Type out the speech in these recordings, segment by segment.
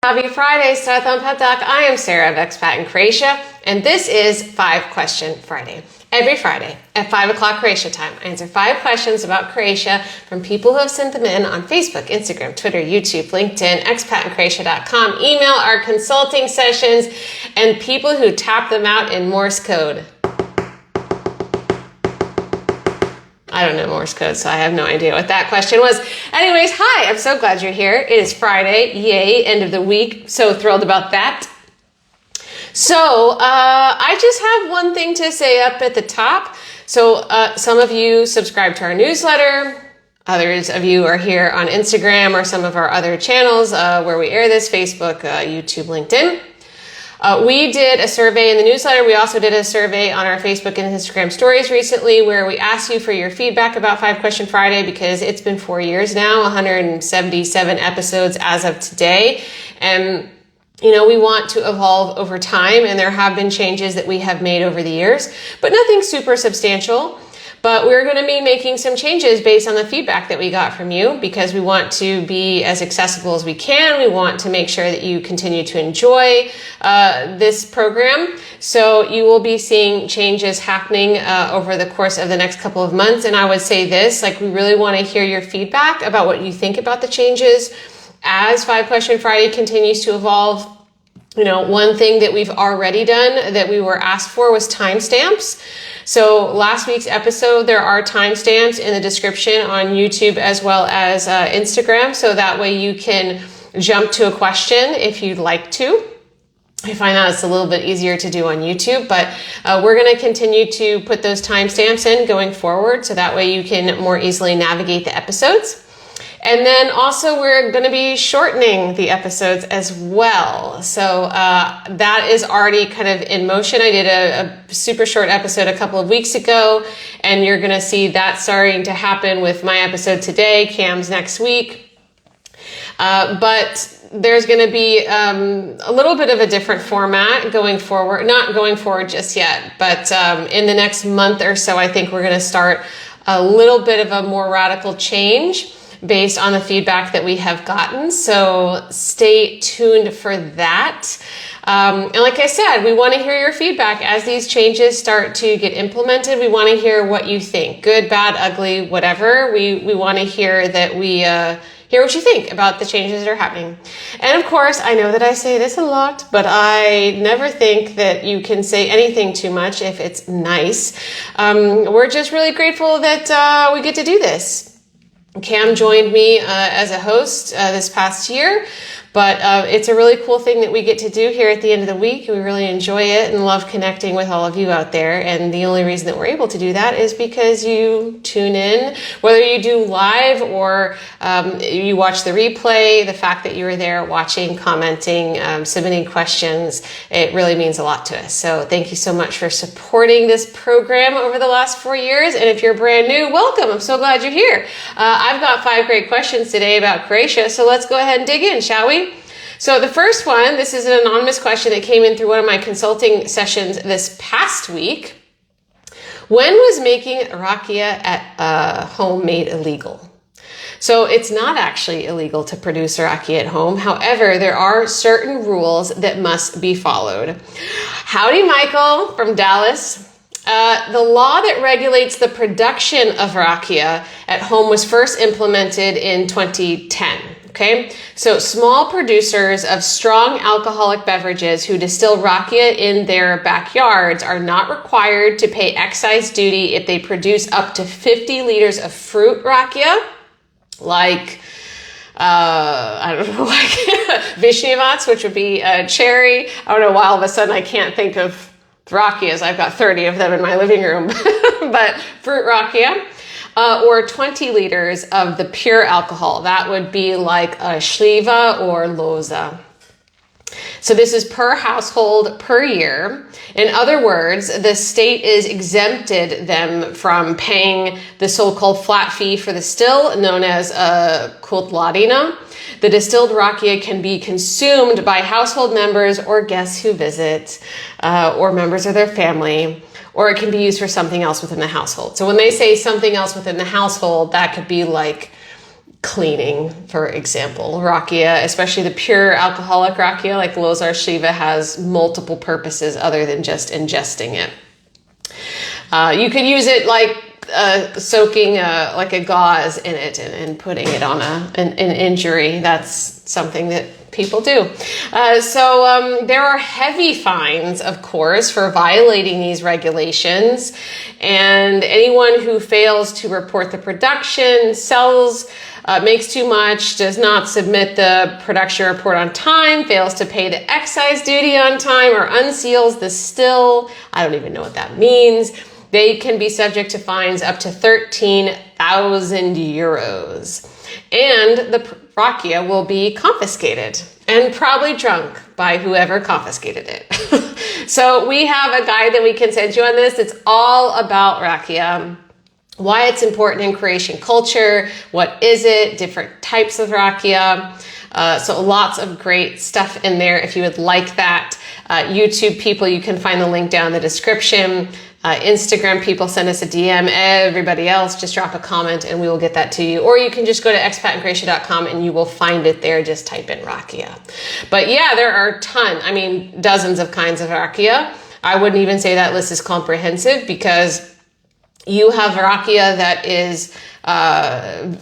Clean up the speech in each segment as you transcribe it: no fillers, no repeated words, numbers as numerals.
Happy Friday, Untitled. I am Sarah of Expat in Croatia, and this is 5 Question Friday. Every Friday at 5 o'clock Croatia time, I answer 5 questions about Croatia from people who have sent them in on Facebook, Instagram, Twitter, YouTube, LinkedIn, expatinCroatia.com, email, our consulting sessions, and people who tap them out in Morse code. I don't know Morse code, so I have no idea what that question was. Anyways, hi, I'm so glad you're here. It is Friday, yay, end of the week. So thrilled about that. So I just have one thing to say up at the top. So some of you subscribe to our newsletter. Others of you are here on Instagram or some of our other channels where we air this, Facebook, YouTube, LinkedIn. We did a survey in the newsletter. We also did a survey on our Facebook and Instagram stories recently where we asked you for your feedback about 5 Question Friday because it's been 4 years now, 177 episodes as of today. And, we want to evolve over time, and there have been changes that we have made over the years, but nothing super substantial. But we're going to be making some changes based on the feedback that we got from you because we want to be as accessible as we can. We want to make sure that you continue to enjoy this program. So you will be seeing changes happening over the course of the next couple of months. And I would say this, we really want to hear your feedback about what you think about the changes as 5 Question Friday continues to evolve. One thing that we've already done that we were asked for was timestamps. So last week's episode, there are timestamps in the description on YouTube as well as Instagram. So that way you can jump to a question if you'd like to. I find that it's a little bit easier to do on YouTube, but we're going to continue to put those timestamps in going forward. So that way you can more easily navigate the episodes. And then also we're going to be shortening the episodes as well. So that is already kind of in motion. I did a super short episode a couple of weeks ago, and you're going to see that starting to happen with my episode today, Cam's next week. But there's going to be a little bit of a different format going forward. Not going forward just yet, but in the next month or so, I think we're going to start a little bit of a more radical change based on the feedback that we have gotten. So stay tuned for that. And like I said, we want to hear your feedback as these changes start to get implemented. We want to hear what you think, good, bad, ugly, whatever. We want to hear that we hear what you think about the changes that are happening. And of course, I know that I say this a lot, but I never think that you can say anything too much if it's nice. We're just really grateful that we get to do this. Cam joined me as a host this past year, but it's a really cool thing that we get to do here at the end of the week. We really enjoy it and love connecting with all of you out there. And the only reason that we're able to do that is because you tune in, whether you do live or you watch the replay. The fact that you were there watching, commenting, submitting questions, it really means a lot to us. So thank you so much for supporting this program over the last 4 years. And if you're brand new, welcome. I'm so glad you're here. I've got 5 great questions today about Croatia. So let's go ahead and dig in, shall we? So the first one, this is an anonymous question that came in through one of my consulting sessions this past week. When was making rakija at home made illegal? So it's not actually illegal to produce rakija at home. However, there are certain rules that must be followed. Howdy, Michael from Dallas. The law that regulates the production of rakija at home was first implemented in 2010. Okay, so small producers of strong alcoholic beverages who distill rakija in their backyards are not required to pay excise duty if they produce up to 50 liters of fruit rakija, like I don't know, like vishnevats, which would be cherry. I don't know why all of a sudden I can't think of rakijas. I've got 30 of them in my living room, but fruit rakija. Or 20 liters of the pure alcohol. That would be like a šljiva or loza. So this is per household per year. In other words, the state is exempted them from paying the so-called flat fee for the still, known as kotladina. The distilled rakija can be consumed by household members or guests who visit, or members of their family, or it can be used for something else within the household. So when they say something else within the household, that could be like cleaning, for example. Rakija, especially the pure alcoholic rakija, like Lozar Shiva, has multiple purposes other than just ingesting it. You could use it like soaking like a gauze in it and putting it on an injury. That's something that people do. So there are heavy fines, of course, for violating these regulations. And anyone who fails to report the production, sells, makes too much, does not submit the production report on time, fails to pay the excise duty on time, or unseals the still, I don't even know what that means, they can be subject to fines up to 13,000 euros. And the rakija will be confiscated and probably drunk by whoever confiscated it. So we have a guide that we can send you on this. It's all about rakija, why it's important in Croatian culture, what is it, different types of rakija. So lots of great stuff in there if you would like that. YouTube people, you can find the link down in the description. Instagram people, send us a DM. Everybody else, just drop a comment and we will get that to you. Or you can just go to expatandcroatia.com and you will find it there. Just type in rakija. But yeah, there are dozens of kinds of rakija. I wouldn't even say that list is comprehensive, because you have rakija that is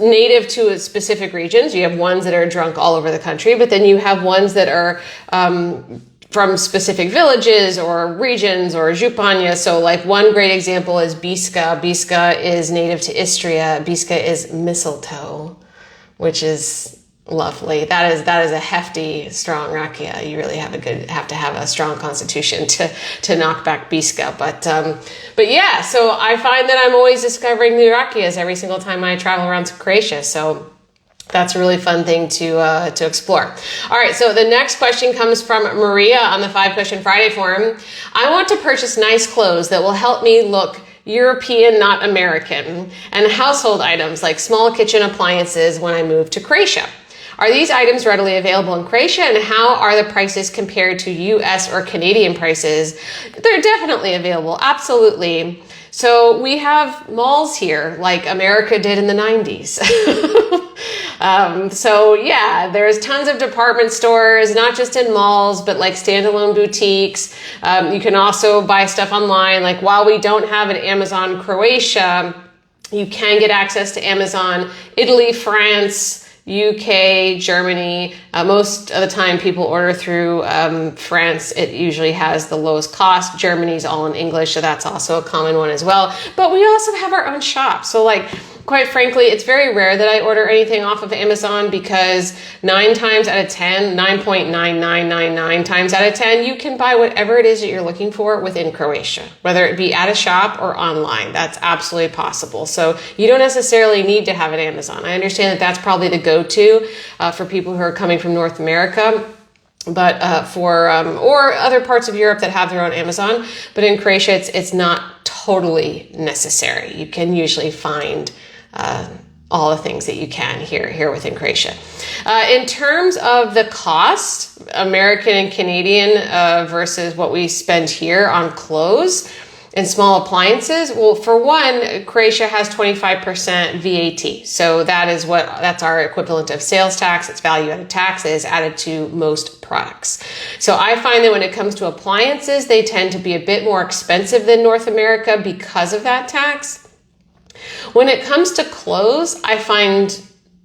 native to specific regions. You have ones that are drunk all over the country, but then you have ones that are from specific villages or regions or županja. So like one great example is Biska. Biska is native to Istria. Biska is mistletoe, which is lovely. That is a hefty, strong rakija. You really have to have a strong constitution to knock back Biska. But yeah, so I find that I'm always discovering new rakijas every single time I travel around to Croatia. So that's a really fun thing to explore. All right, so the next question comes from Maria on the 5-Question Friday forum. I want to purchase nice clothes that will help me look European, not American, and household items like small kitchen appliances when I move to Croatia. Are these items readily available in Croatia, and how are the prices compared to US or Canadian prices? They're definitely available, absolutely. So we have malls here like America did in the 90s. So yeah, there's tons of department stores, not just in malls, but like standalone boutiques. You can also buy stuff online. Like while we don't have an Amazon Croatia, you can get access to Amazon Italy, France, UK, Germany. Most of the time people order through France. It usually has the lowest cost. Germany's all in English, so that's also a common one as well. But we also have our own shop. So like, quite frankly, it's very rare that I order anything off of Amazon, because 9 times out of 10, 9.9999 times out of 10, you can buy whatever it is that you're looking for within Croatia, whether it be at a shop or online. That's absolutely possible. So you don't necessarily need to have an Amazon. I understand that that's probably the go-to for people who are coming from North America. But or other parts of Europe that have their own Amazon. But in Croatia, it's not totally necessary. You can usually find all the things that you can here within Croatia. In terms of the cost, American and Canadian versus what we spend here on clothes and small appliances. Well, for one, Croatia has 25% VAT. So that's our equivalent of sales tax. It's value-added tax that is added to most products. So I find that when it comes to appliances, they tend to be a bit more expensive than North America because of that tax. When it comes to clothes, I find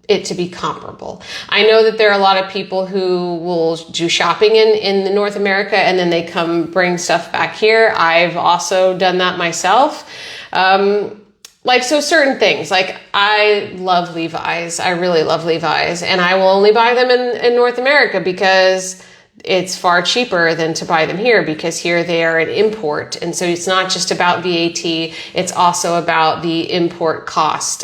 it to be comparable. I know that there are a lot of people who will do shopping in North America and then they come bring stuff back here. I've also done that myself. So certain things, like I love Levi's. I really love Levi's, and I will only buy them in North America because it's far cheaper than to buy them here, because here they are an import. And so it's not just about VAT, it's also about the import cost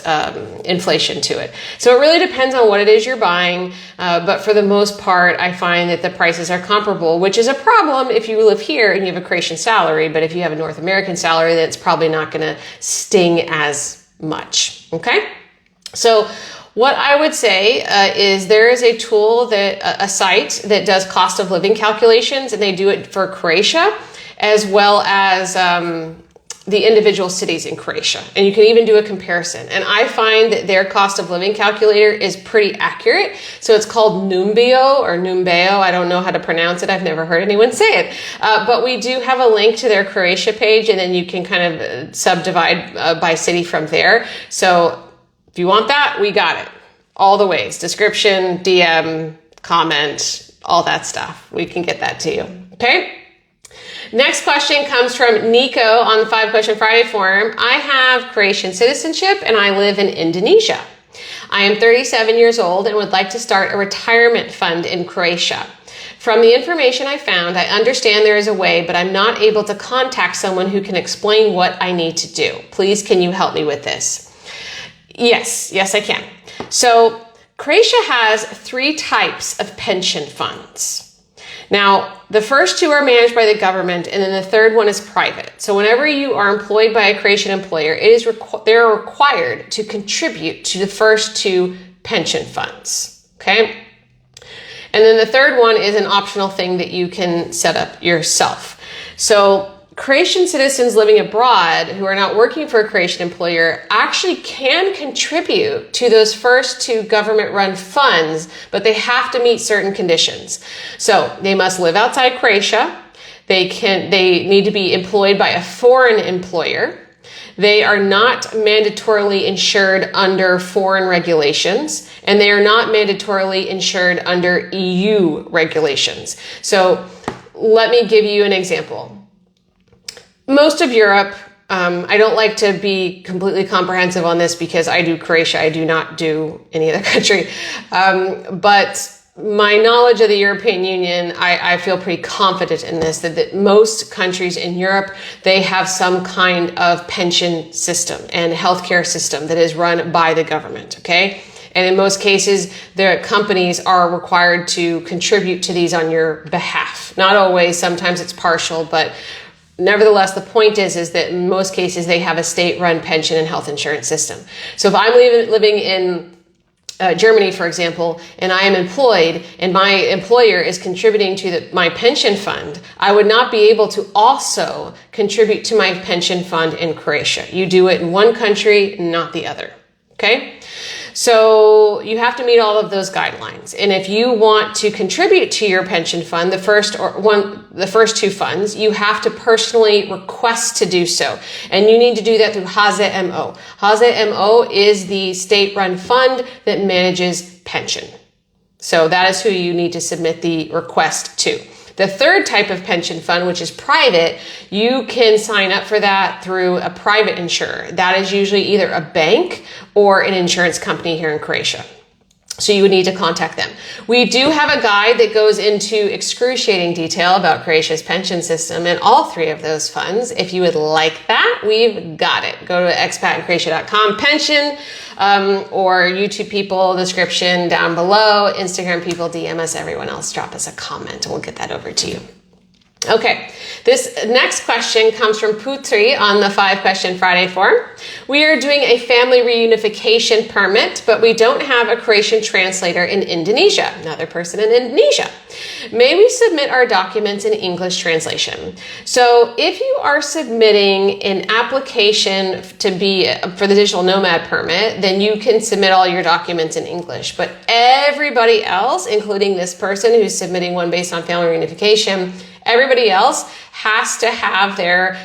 inflation to it. So it really depends on what it is you're buying. But for the most part, I find that the prices are comparable, which is a problem if you live here and you have a Croatian salary. But if you have a North American salary, then it's probably not going to sting as much. Okay? So what I would say is there is a tool a site that does cost of living calculations, and they do it for Croatia as well as the individual cities in Croatia, and you can even do a comparison. And I find that their cost of living calculator is pretty accurate. So it's called Numbeo or Numbeo. I don't know how to pronounce it. I've never heard anyone say it. But we do have a link to their Croatia page, and then you can kind of subdivide by city from there. So if you want that, we got it. All the ways. Description, DM, comment, all that stuff. We can get that to you. Okay? Next question comes from Nico on the 5 Question Friday forum. I have Croatian citizenship and I live in Indonesia. I am 37 years old and would like to start a retirement fund in Croatia. From the information I found, I understand there is a way, but I'm not able to contact someone who can explain what I need to do. Please, can you help me with this? Yes, I can. So Croatia has 3 types of pension funds. Now, the first 2 are managed by the government, and then the third one is private. So whenever you are employed by a Croatian employer, they're required to contribute to the first 2 pension funds, okay? And then the third one is an optional thing that you can set up yourself. So Croatian citizens living abroad who are not working for a Croatian employer actually can contribute to those first 2 government-run funds, but they have to meet certain conditions. So they must live outside Croatia. They need to be employed by a foreign employer. They are not mandatorily insured under foreign regulations, and they are not mandatorily insured under EU regulations. So let me give you an example. Most of Europe, I don't like to be completely comprehensive on this because I do Croatia, I do not do any other country. But my knowledge of the European Union, I feel pretty confident in this, that most countries in Europe, they have some kind of pension system and healthcare system that is run by the government, okay? And in most cases, the companies are required to contribute to these on your behalf. Not always, sometimes it's partial, but nevertheless, the point is that in most cases, they have a state-run pension and health insurance system. So if I'm living in Germany, for example, and I am employed and my employer is contributing to my pension fund, I would not be able to also contribute to my pension fund in Croatia. You do it in one country, not the other. Okay? So you have to meet all of those guidelines. And if you want to contribute to your pension fund, the first 2 funds, you have to personally request to do so. And you need to do that through HZMO. HZMO is the state-run fund that manages pension. So that is who you need to submit the request to. The third type of pension fund, which is private, you can sign up for that through a private insurer. That is usually either a bank or an insurance company here in Croatia. So you would need to contact them. We do have a guide that goes into excruciating detail about Croatia's pension system and all 3 of those funds. If you would like that, we've got it. Go to expatinCroatia.com, pension, or YouTube people, description down below, Instagram people, DM us, everyone else, drop us a comment and we'll get that over to you. Okay, this next question comes from Putri on the 5 Question Friday forum. We are doing a family reunification permit, but we don't have a Croatian translator in Indonesia. Another person in Indonesia. May we submit our documents in English translation? So if you are submitting an application for the digital nomad permit, then you can submit all your documents in English. But everybody else, including this person who's submitting one based on family reunification, everybody else has to have their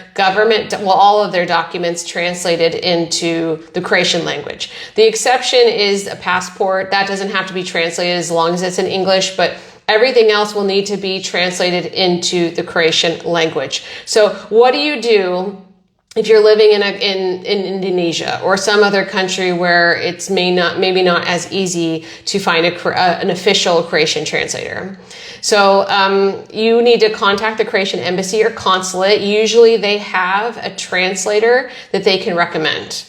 all of their documents translated into the Croatian language. The exception is a passport. That doesn't have to be translated as long as it's in English, but everything else will need to be translated into the Croatian language. So what do you do if you're living in Indonesia or some other country where it's maybe not as easy to find an official Croatian translator? So you need to contact the Croatian embassy or consulate. Usually they have a translator that they can recommend.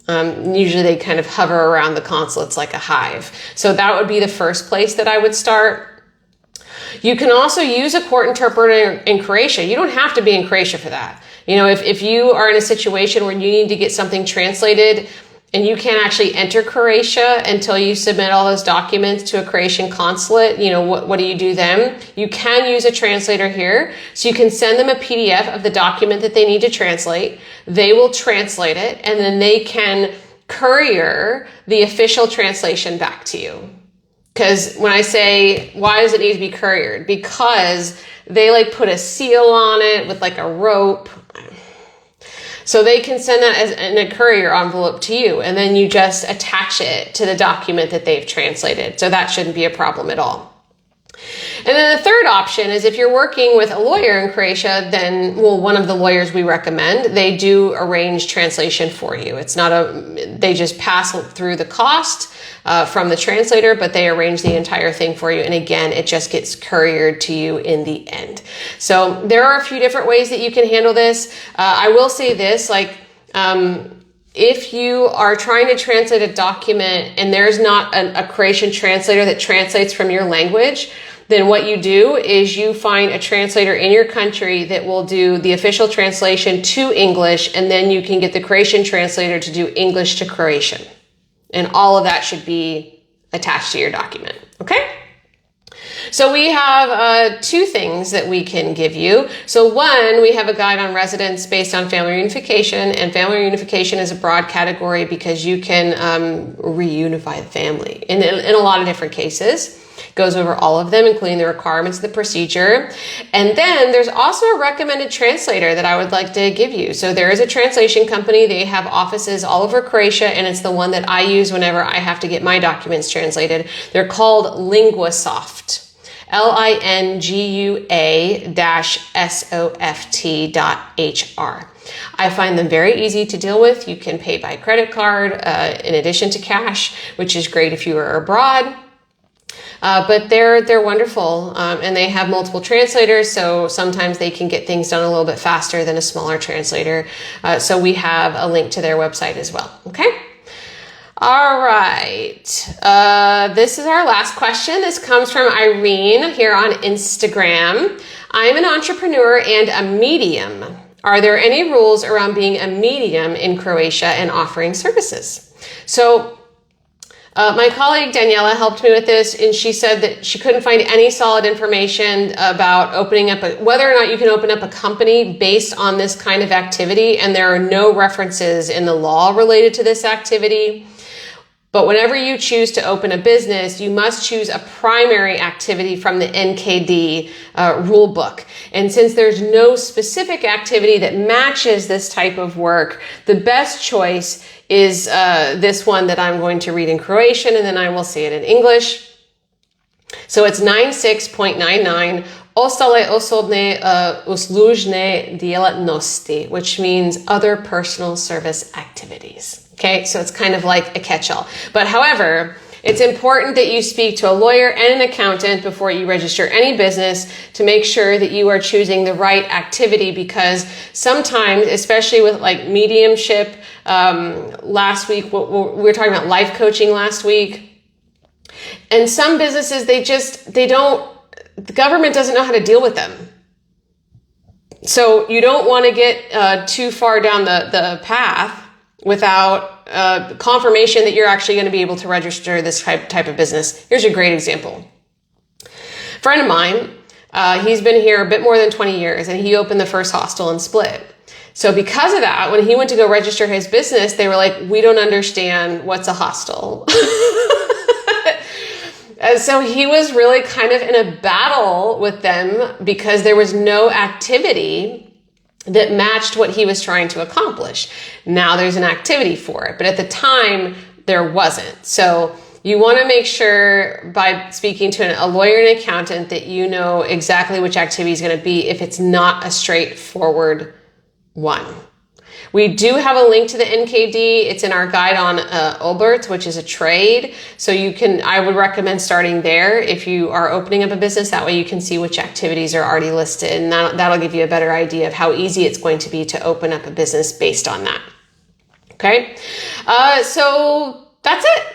Usually they kind of hover around the consulates like a hive. So that would be the first place that I would start. You can also use a court interpreter in Croatia. You don't have to be in Croatia for that. You know, if you are in a situation where you need to get something translated and you can't actually enter Croatia until you submit all those documents to a Croatian consulate, what do you do then? You can use a translator here. So you can send them a PDF of the document that they need to translate. They will translate it, and then they can courier the official translation back to you. Because when I say, why does it need to be couriered? Because they put a seal on it with a rope. So they can send that as in a courier envelope to you, and then you just attach it to the document that they've translated. So that shouldn't be a problem at all. And then the third option is if you're working with a lawyer in Croatia, then, one of the lawyers we recommend, they do arrange translation for you. It's not they just pass through the cost from the translator, but they arrange the entire thing for you. And again, it just gets couriered to you in the end. So there are a few different ways that you can handle this. I will say this, if you are trying to translate a document and there's not a Croatian translator that translates from your language, then what you do is you find a translator in your country that will do the official translation to English, and then you can get the Croatian translator to do English to Croatian. And all of that should be attached to your document. Okay? So we have two things that we can give you. So one, we have a guide on residence based on family reunification, and family reunification is a broad category because you can reunify the family in a lot of different cases. Goes over all of them, including the requirements of the procedure. And then there's also a recommended translator that I would like to give you. So there is a translation company. They have offices all over Croatia, and it's the one that I use whenever I have to get my documents translated. They're called Linguasoft. LINGUA-SOFT.HR. I find them very easy to deal with. You can pay by credit card in addition to cash, which is great if you are abroad. But they're wonderful, and they have multiple translators, so sometimes they can get things done a little bit faster than a smaller translator. So we have a link to their website as well. Okay. All right. This is our last question. This comes from Irene here on Instagram. I'm an entrepreneur and a medium. Are there any rules around being a medium in Croatia and offering services? So my colleague Daniela helped me with this, and she said that she couldn't find any solid information about opening up whether or not you can open up a company based on this kind of activity, and there are no references in the law related to this activity. But whenever you choose to open a business, you must choose a primary activity from the NKD rule book. And since there's no specific activity that matches this type of work, the best choice is this one that I'm going to read in Croatian, and then I will say it in English. So it's 96.99, ostale osobne uslužne djelatnosti, which means other personal service activities. Okay, so it's kind of like a catch-all. But however, it's important that you speak to a lawyer and an accountant before you register any business to make sure that you are choosing the right activity, because sometimes, especially with mediumship, last week, we were talking about life coaching last week, and some businesses, the government doesn't know how to deal with them. So you don't want to get too far down the path without confirmation that you're actually going to be able to register this type of business. Here's a great example. A friend of mine, he's been here a bit more than 20 years, and he opened the first hostel in Split. So because of that, when he went to go register his business, they were like, we don't understand what's a hostel. And so he was really kind of in a battle with them because there was no activity that matched what he was trying to accomplish. Now there's an activity for it, but at the time there wasn't. So you want to make sure by speaking to a lawyer and accountant that you know exactly which activity is going to be if it's not a straightforward one. We do have a link to the NKD. It's in our guide on Obert, which is a trade. So I would recommend starting there if you are opening up a business. That way you can see which activities are already listed, and that'll give you a better idea of how easy it's going to be to open up a business based on that. Okay. So that's it.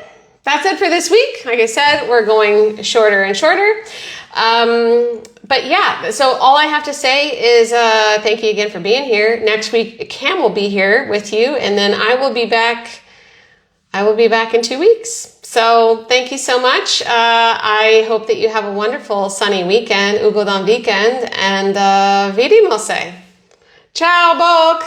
That's it for this week. Like I said, we're going shorter and shorter. But yeah, so all I have to say is thank you again for being here. Next week, Cam will be here with you, and then I will be back I will be back in 2 weeks. So thank you so much. I hope that you have a wonderful sunny weekend, ugodan weekend, and vidimo se. Ciao, bok!